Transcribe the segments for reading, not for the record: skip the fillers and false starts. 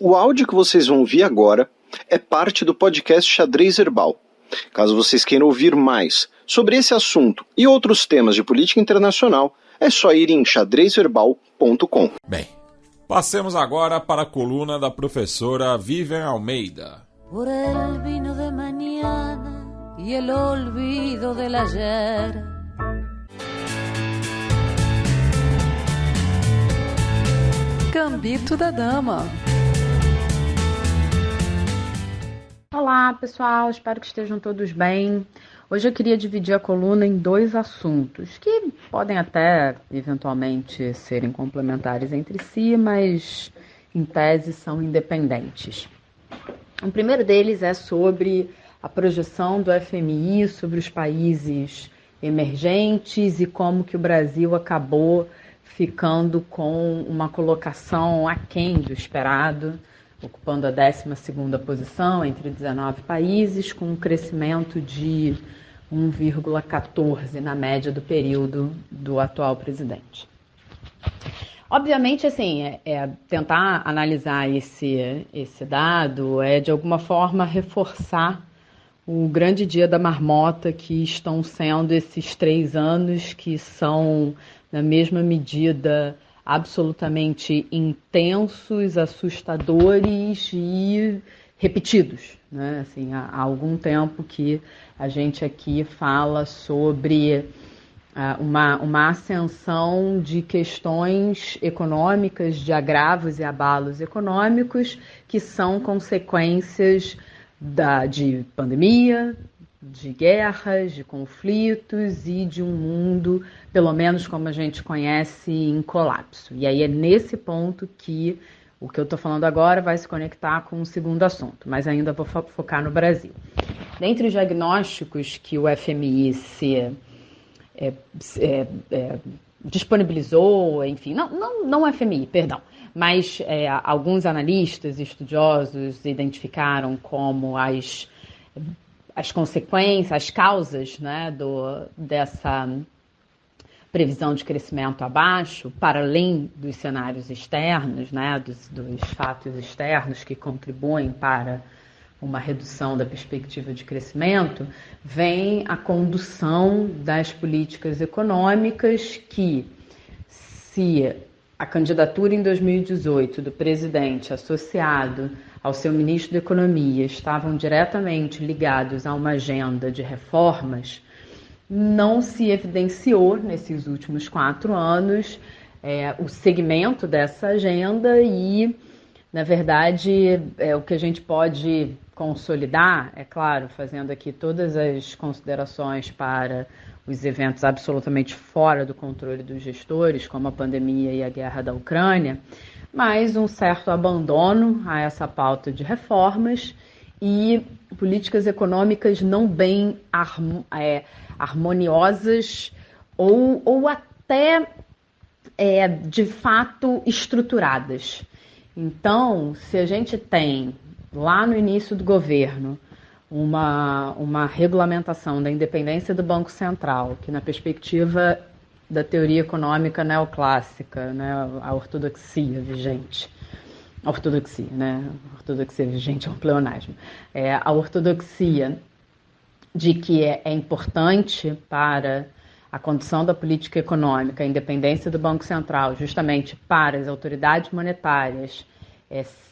O áudio que vocês vão ouvir agora é parte do podcast Xadrez Herbal. Caso vocês queiram ouvir mais sobre esse assunto e outros temas de política internacional, é só ir em xadrezherbal.com. Bem, passemos agora para a coluna da professora Vivian Almeida. Por el vino de mañana y el olvido del ayer. Gambito da Dama. Olá pessoal, espero que estejam todos bem. Hoje eu queria dividir a coluna em dois assuntos que podem até eventualmente serem complementares entre si, mas em tese são independentes. O primeiro deles é sobre a projeção do FMI sobre os países emergentes e como que o Brasil acabou ficando com uma colocação aquém do esperado, ocupando a 12ª posição entre 19 países, com um crescimento de 1,14 na média do período do atual presidente. Obviamente, assim, tentar analisar esse dado é, de alguma forma, reforçar o grande dia da marmota que estão sendo esses 3 anos, que são, na mesma medida, absolutamente intensos, assustadores e repetidos, né? Assim, há algum tempo que a gente aqui fala sobre uma ascensão de questões econômicas, de agravos e abalos econômicos que são consequências de pandemia, de guerras, de conflitos e de um mundo, pelo menos como a gente conhece, em colapso. E aí é nesse ponto que o que eu estou falando agora vai se conectar com o segundo assunto, mas ainda vou focar no Brasil. Dentre os diagnósticos que o FMI disponibilizou, enfim, não o FMI, perdão, mas alguns analistas e estudiosos identificaram como as consequências, as causas, né, dessa previsão de crescimento abaixo, para além dos cenários externos, né, dos fatos externos que contribuem para uma redução da perspectiva de crescimento, vem a condução das políticas econômicas que, se a candidatura em 2018 do presidente associado ao seu ministro da Economia estavam diretamente ligados a uma agenda de reformas, não se evidenciou nesses últimos 4 anos o segmento dessa agenda e, na verdade, o que a gente pode consolidar, é claro, fazendo aqui todas as considerações para os eventos absolutamente fora do controle dos gestores, como a pandemia e a guerra da Ucrânia, mas um certo abandono a essa pauta de reformas e políticas econômicas não bem harmoniosas ou até, de fato, estruturadas. Então, se a gente tem, lá no início do governo, uma regulamentação da independência do Banco Central, que na perspectiva da teoria econômica neoclássica, né, a ortodoxia vigente, né? Ortodoxia vigente é um pleonasmo. A ortodoxia de que é importante para a condução da política econômica, a independência do Banco Central, justamente para as autoridades monetárias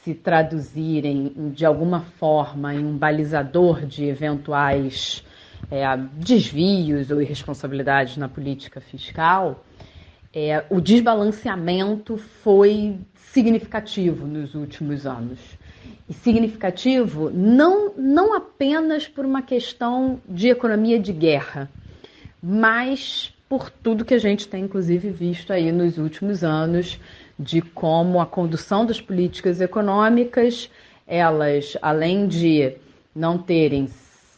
se traduzirem de alguma forma em um balizador de eventuais desvios ou irresponsabilidades na política fiscal, o desbalanceamento foi significativo nos últimos anos. E significativo não apenas por uma questão de economia de guerra, mas por tudo que a gente tem, inclusive, visto aí nos últimos anos, de como a condução das políticas econômicas, elas, além de não terem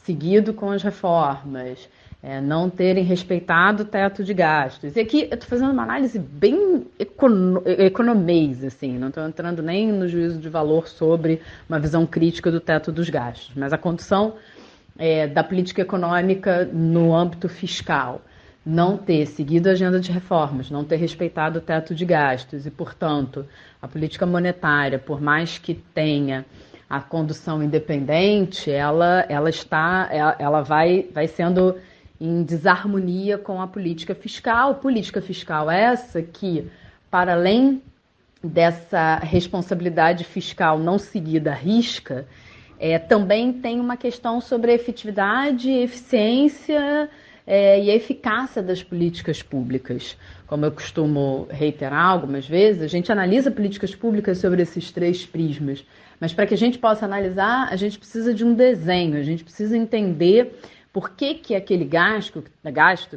seguido com as reformas, não terem respeitado o teto de gastos. E aqui eu estou fazendo uma análise bem economês, assim, não estou entrando nem no juízo de valor sobre uma visão crítica do teto dos gastos, mas a condução da política econômica no âmbito fiscal, não ter seguido a agenda de reformas, não ter respeitado o teto de gastos e, portanto, a política monetária, por mais que tenha a condução independente, ela vai sendo em desarmonia com a política fiscal essa que, para além dessa responsabilidade fiscal não seguida à risca, também tem uma questão sobre a efetividade, eficiência e a eficácia das políticas públicas. Como eu costumo reiterar algumas vezes, a gente analisa políticas públicas sobre esses 3 prismas, mas para que a gente possa analisar, a gente precisa de um desenho, a gente precisa entender por que aquele gasto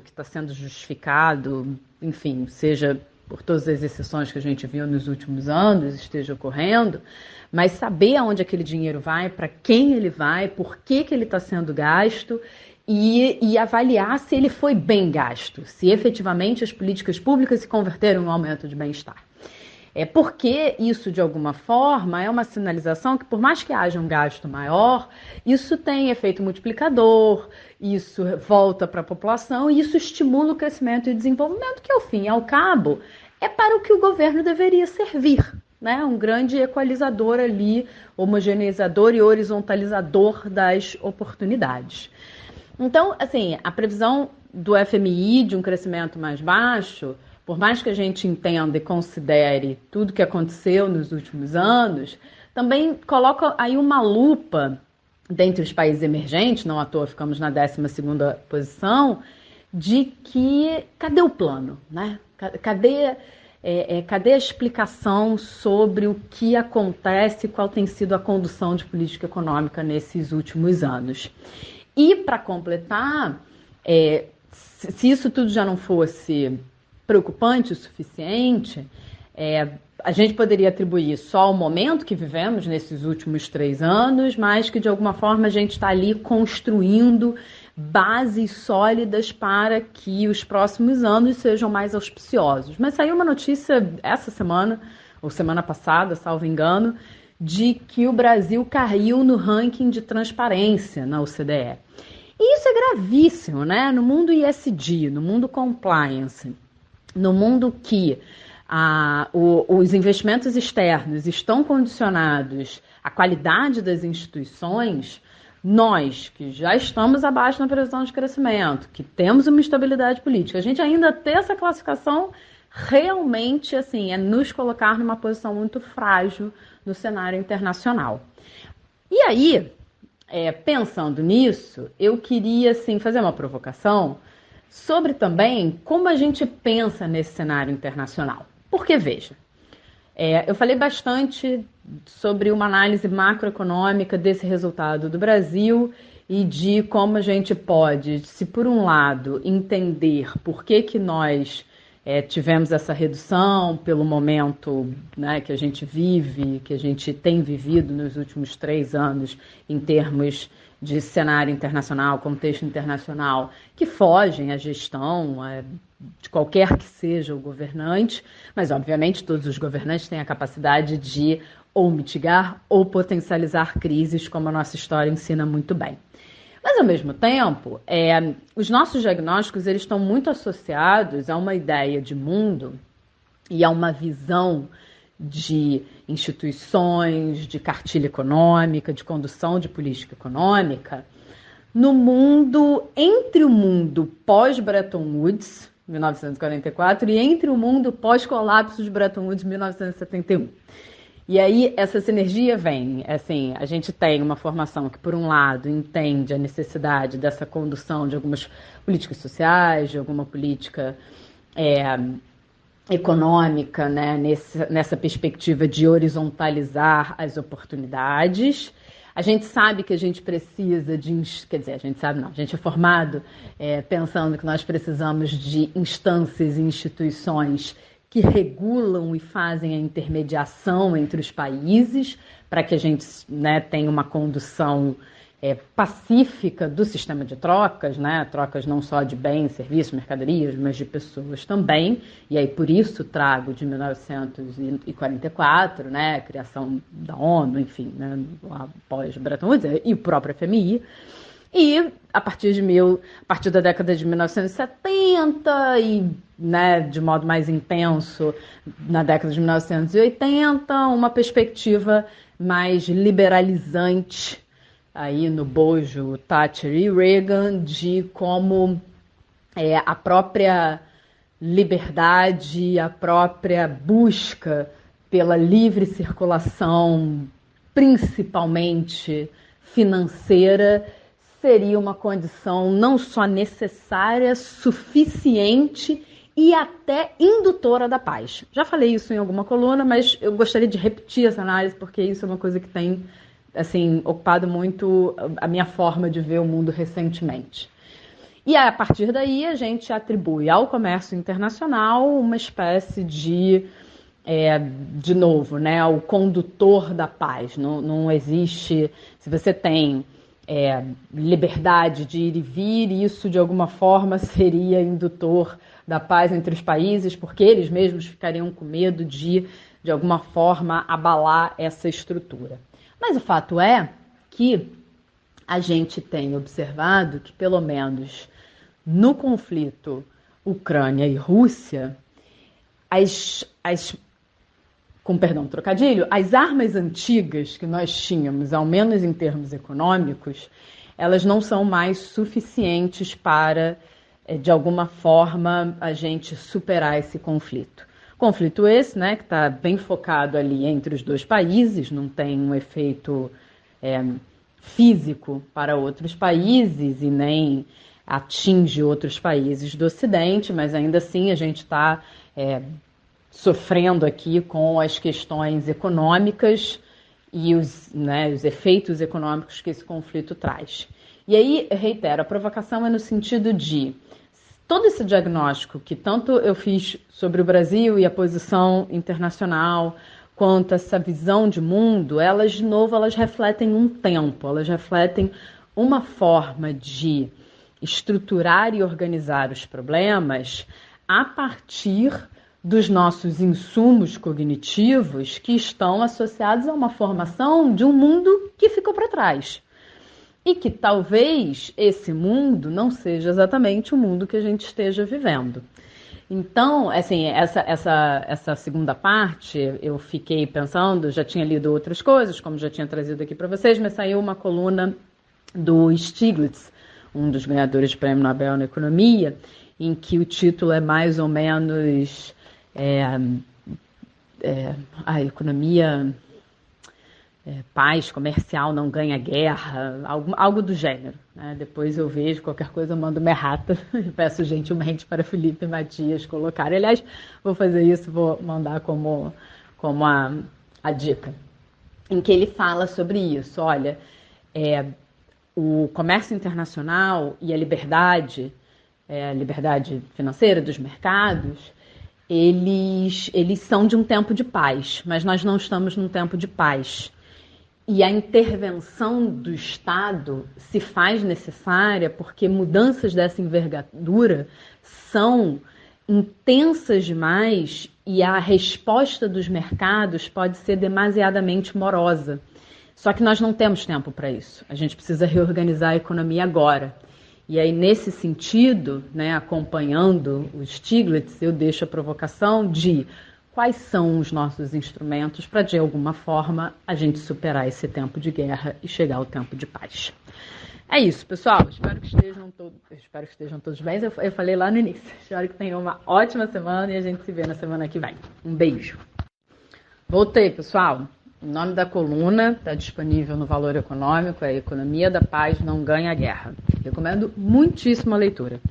que está sendo justificado, enfim, seja por todas as exceções que a gente viu nos últimos anos, esteja ocorrendo, mas saber aonde aquele dinheiro vai, para quem ele vai, por que ele está sendo gasto e avaliar se ele foi bem gasto, se efetivamente as políticas públicas se converteram em um aumento de bem-estar. Porque isso, de alguma forma, é uma sinalização que, por mais que haja um gasto maior, isso tem efeito multiplicador, isso volta para a população e isso estimula o crescimento e o desenvolvimento, que, ao fim e ao cabo, é para o que o governo deveria servir, né? Um grande equalizador ali, homogeneizador e horizontalizador das oportunidades. Então, assim, a previsão do FMI de um crescimento mais baixo, por mais que a gente entenda e considere tudo que aconteceu nos últimos anos, também coloca aí uma lupa dentre os países emergentes, não à toa ficamos na 12ª posição, de que cadê o plano, né? Cadê a explicação sobre o que acontece e qual tem sido a condução de política econômica nesses últimos anos. E, para completar, se isso tudo já não fosse preocupante o suficiente, a gente poderia atribuir só ao momento que vivemos nesses últimos 3 anos, mas que de alguma forma a gente está ali construindo bases sólidas para que os próximos anos sejam mais auspiciosos. Mas saiu uma notícia essa semana, ou semana passada, salvo engano, de que o Brasil caiu no ranking de transparência na OCDE. E isso é gravíssimo, né? No mundo ESG, no mundo compliance, no mundo que os investimentos externos estão condicionados à qualidade das instituições, nós, que já estamos abaixo na previsão de crescimento, que temos uma estabilidade política, a gente ainda ter essa classificação realmente assim, é nos colocar numa posição muito frágil no cenário internacional. E aí, pensando nisso, eu queria assim, fazer uma provocação sobre também como a gente pensa nesse cenário internacional. Porque, veja, eu falei bastante sobre uma análise macroeconômica desse resultado do Brasil e de como a gente pode, se por um lado, entender por que nós tivemos essa redução pelo momento, né, que a gente vive, que a gente tem vivido nos últimos 3 anos em termos de cenário internacional, contexto internacional, que fogem à gestão de qualquer que seja o governante, mas obviamente todos os governantes têm a capacidade de ou mitigar ou potencializar crises, como a nossa história ensina muito bem. Mas, ao mesmo tempo, os nossos diagnósticos eles estão muito associados a uma ideia de mundo e a uma visão de instituições, de cartilha econômica, de condução de política econômica, no mundo, entre o mundo pós-Bretton Woods, 1944, e entre o mundo pós-colapso de Bretton Woods, 1971. E aí essa sinergia vem, assim, a gente tem uma formação que, por um lado, entende a necessidade dessa condução de algumas políticas sociais, de alguma política econômica, né, nessa perspectiva de horizontalizar as oportunidades. A gente sabe que a gente precisa a gente sabe não, a gente é formado pensando que nós precisamos de instâncias e instituições que regulam e fazem a intermediação entre os países para que a gente, né, tenha uma condução pacífica do sistema de trocas, né? Trocas não só de bens, serviços, mercadorias, mas de pessoas também. E aí, por isso, trago de 1944, né? A criação da ONU, enfim, né? Após Bretton Woods e o próprio FMI. E a partir da década de 1970 e, né, de modo mais intenso na década de 1980, uma perspectiva mais liberalizante aí no bojo Thatcher e Reagan de como a própria liberdade, a própria busca pela livre circulação, principalmente financeira, seria uma condição não só necessária, suficiente e até indutora da paz. Já falei isso em alguma coluna, mas eu gostaria de repetir essa análise, porque isso é uma coisa que tem assim, ocupado muito a minha forma de ver o mundo recentemente. E a partir daí a gente atribui ao comércio internacional uma espécie de novo, né, o condutor da paz. Não existe, se você tem liberdade de ir e vir, isso de alguma forma seria indutor da paz entre os países, porque eles mesmos ficariam com medo de alguma forma, abalar essa estrutura. Mas o fato é que a gente tem observado que, pelo menos no conflito Ucrânia e Rússia, com perdão, trocadilho, as armas antigas que nós tínhamos, ao menos em termos econômicos, elas não são mais suficientes para, de alguma forma, a gente superar esse conflito. Conflito esse, né, que está bem focado ali entre os dois países, não tem um efeito físico para outros países e nem atinge outros países do Ocidente, mas ainda assim a gente está sofrendo aqui com as questões econômicas e os efeitos econômicos que esse conflito traz. E aí, reitero, a provocação é no sentido de todo esse diagnóstico que tanto eu fiz sobre o Brasil e a posição internacional, quanto essa visão de mundo, elas, de novo, elas refletem um tempo, elas refletem uma forma de estruturar e organizar os problemas a partir dos nossos insumos cognitivos que estão associados a uma formação de um mundo que ficou para trás. E que talvez esse mundo não seja exatamente o mundo que a gente esteja vivendo. Então, assim, essa segunda parte, eu fiquei pensando, já tinha lido outras coisas, como já tinha trazido aqui para vocês, mas saiu uma coluna do Stiglitz, um dos ganhadores do Prêmio Nobel na Economia, em que o título é mais ou menos a economia... paz comercial não ganha guerra, algo do gênero. Né? Depois eu vejo, qualquer coisa eu mando uma errata e peço gentilmente para Felipe e Matias colocarem. Aliás, vou fazer isso, vou mandar como a dica, em que ele fala sobre isso. Olha, o comércio internacional e a liberdade financeira dos mercados, eles são de um tempo de paz, mas nós não estamos num tempo de paz. E a intervenção do Estado se faz necessária porque mudanças dessa envergadura são intensas demais e a resposta dos mercados pode ser demasiadamente morosa. Só que nós não temos tempo para isso. A gente precisa reorganizar a economia agora. E aí, nesse sentido, né, acompanhando o Stiglitz, eu deixo a provocação de quais são os nossos instrumentos para, de alguma forma, a gente superar esse tempo de guerra e chegar ao tempo de paz. É isso, pessoal. Espero que estejam todos bem. Eu falei lá no início. Espero que tenham uma ótima semana e a gente se vê na semana que vem. Um beijo. Voltei, pessoal. O nome da coluna está disponível no Valor Econômico, é Economia da Paz Não Ganha Guerra. Recomendo muitíssimo a leitura.